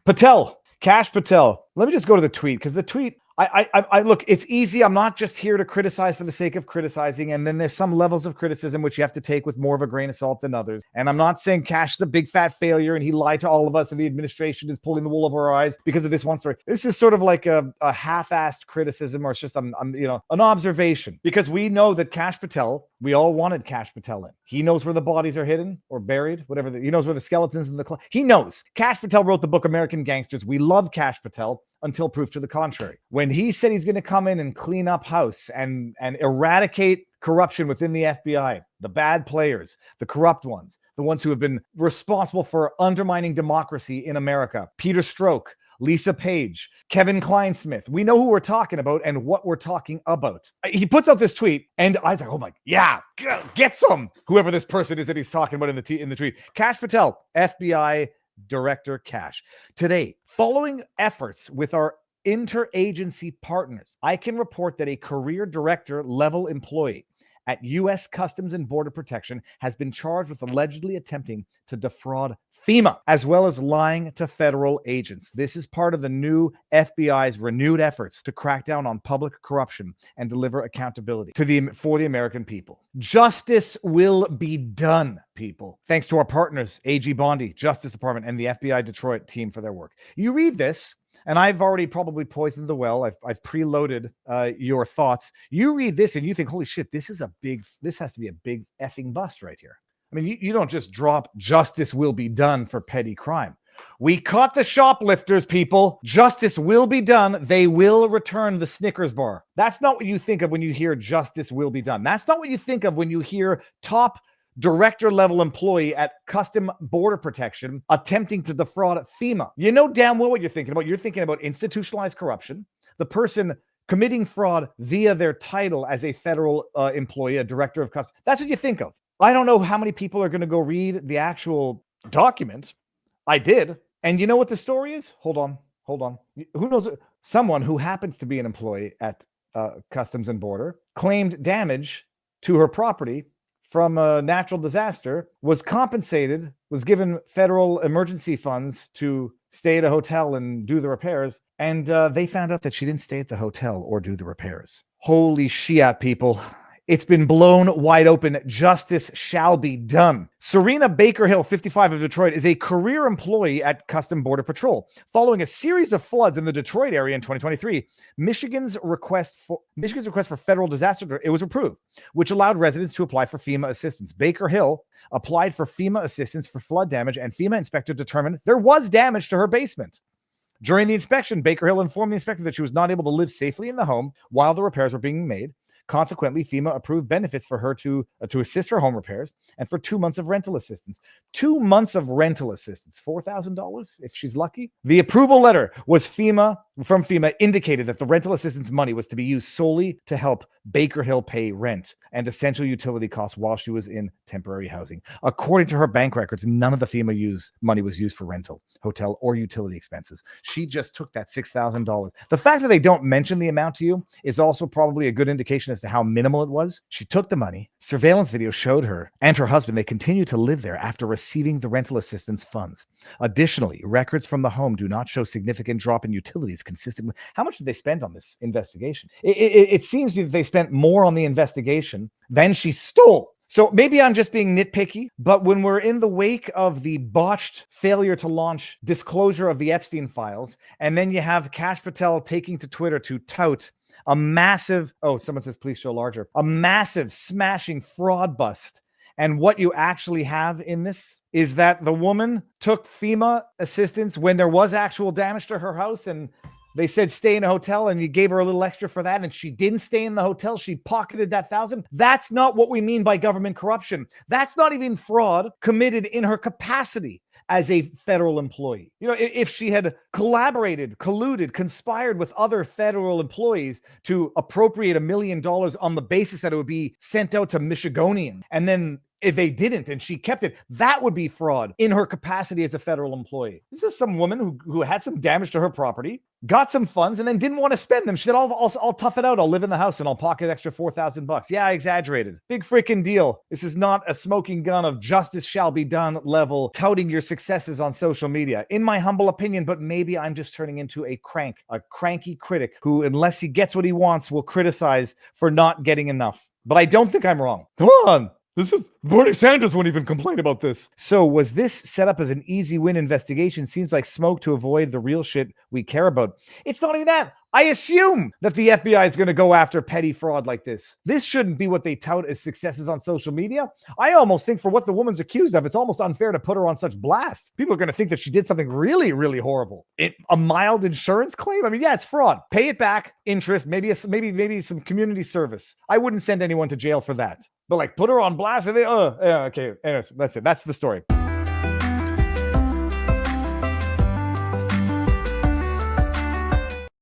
Patel, Kash Patel. Let me just go to the tweet because the tweet. I look, it's easy. I'm not just here to criticize for the sake of criticizing. And then there's some levels of criticism which you have to take with more of a grain of salt than others. And I'm not saying Kash is a big fat failure and he lied to all of us and the administration is pulling the wool over our eyes because of this one story. This is sort of like a half-assed criticism, or it's just an observation, because we know that Kash Patel, we all wanted Kash Patel in. He knows where the bodies are hidden or buried, whatever. He knows where the skeletons in the he knows. Kash Patel wrote the book American Gangsters. We love Kash Patel until proof to the contrary. When he said he's going to come in and clean up house and eradicate corruption within the FBI, the bad players, the corrupt ones, the ones who have been responsible for undermining democracy in America, Peter Strzok, Lisa Page, Kevin Kleinsmith. We know who we're talking about and what we're talking about. He puts out this tweet, and I was like, oh my, yeah, get some. Whoever this person is that he's talking about in the tweet. Kash Patel, FBI Director Kash. Today, following efforts with our interagency partners, I can report that a career director level employee at U.S. Customs and Border Protection has been charged with allegedly attempting to defraud FEMA, as well as lying to federal agents. This is part of the new FBI's renewed efforts to crack down on public corruption and deliver accountability for the American people. Justice will be done, people. Thanks to our partners, AG Bondi, Justice Department, and the FBI Detroit team for their work. You read this, and I've already probably poisoned the well. I've preloaded your thoughts. You read this and you think, holy shit, this has to be a big effing bust right here. I mean, you don't just drop justice will be done for petty crime. We caught the shoplifters, people. Justice will be done. They will return the Snickers bar. That's not what you think of when you hear justice will be done. That's not what you think of when you hear top director level employee at Custom Border Protection attempting to defraud FEMA. You know damn well what you're thinking about. You're thinking about institutionalized corruption, the person committing fraud via their title as a federal employee, a director of customs. That's what you think of. I don't know how many people are going to go read the actual documents. I did. And you know what the story is? Hold on. Who knows? Someone who happens to be an employee at Customs and Border claimed damage to her property from a natural disaster, was compensated, was given federal emergency funds to stay at a hotel and do the repairs. And they found out that she didn't stay at the hotel or do the repairs. Holy shit, people. It's been blown wide open. Justice shall be done. Serena Baker Hill, 55 of Detroit, is a career employee at Custom Border Patrol. Following a series of floods in the Detroit area in 2023, Michigan's request for federal disaster, it was approved, which allowed residents to apply for FEMA assistance. Baker Hill applied for FEMA assistance for flood damage, and FEMA inspector determined there was damage to her basement. During the inspection, Baker Hill informed the inspector that she was not able to live safely in the home while the repairs were being made. Consequently, FEMA approved benefits for her to assist her home repairs and for 2 months of rental assistance. 2 months of rental assistance, $4,000 if she's lucky. The approval letter was from FEMA indicated that the rental assistance money was to be used solely to help Baker Hill pay rent and essential utility costs while she was in temporary housing. According to her bank records, none of the FEMA money was used for rental, hotel, or utility expenses. She just took that $6,000. The fact that they don't mention the amount to you is also probably a good indication as to how minimal it was. She took the money. Surveillance video showed her and her husband. They continued to live there after receiving the rental assistance funds. Additionally, records from the home do not show significant drop in utilities consistent with how much did they spend on this investigation. It seems that they spent more on the investigation than she stole. So maybe I'm just being nitpicky, but when we're in the wake of the botched failure to launch disclosure of the Epstein files, and then you have Kash Patel taking to Twitter to tout a massive, someone says please show larger, a massive smashing fraud bust. And what you actually have in this is that the woman took FEMA assistance when there was actual damage to her house, and they said stay in a hotel, and you gave her a little extra for that, and she didn't stay in the hotel. She pocketed that $1,000. That's not what we mean by government corruption. That's not even fraud committed in her capacity as a federal employee. You know, if she had collaborated, colluded, conspired with other federal employees to appropriate $1 million on the basis that it would be sent out to Michigonian and then if they didn't and she kept it, that would be fraud in her capacity as a federal employee. This is some woman who had some damage to her property, got some funds, and then didn't want to spend them. She said, I'll tough it out. I'll live in the house and I'll pocket extra $4,000. Yeah, I exaggerated. Big freaking deal. This is not a smoking gun of justice shall be done level, touting your successes on social media, in my humble opinion, but maybe I'm just turning into a cranky critic who, unless he gets what he wants, will criticize for not getting enough. But I don't think I'm wrong. Come on. Bernie Sanders won't even complain about this. So was this set up as an easy win investigation? Seems like smoke to avoid the real shit we care about. It's not even that. I assume that the FBI is going to go after petty fraud like this. This shouldn't be what they tout as successes on social media. I almost think for what the woman's accused of, it's almost unfair to put her on such blast. People are going to think that she did something really, really horrible. A mild insurance claim? I mean, yeah, it's fraud. Pay it back, interest, maybe some community service. I wouldn't send anyone to jail for that. But like, put her on blast and yeah, okay. Anyways, that's it. That's the story.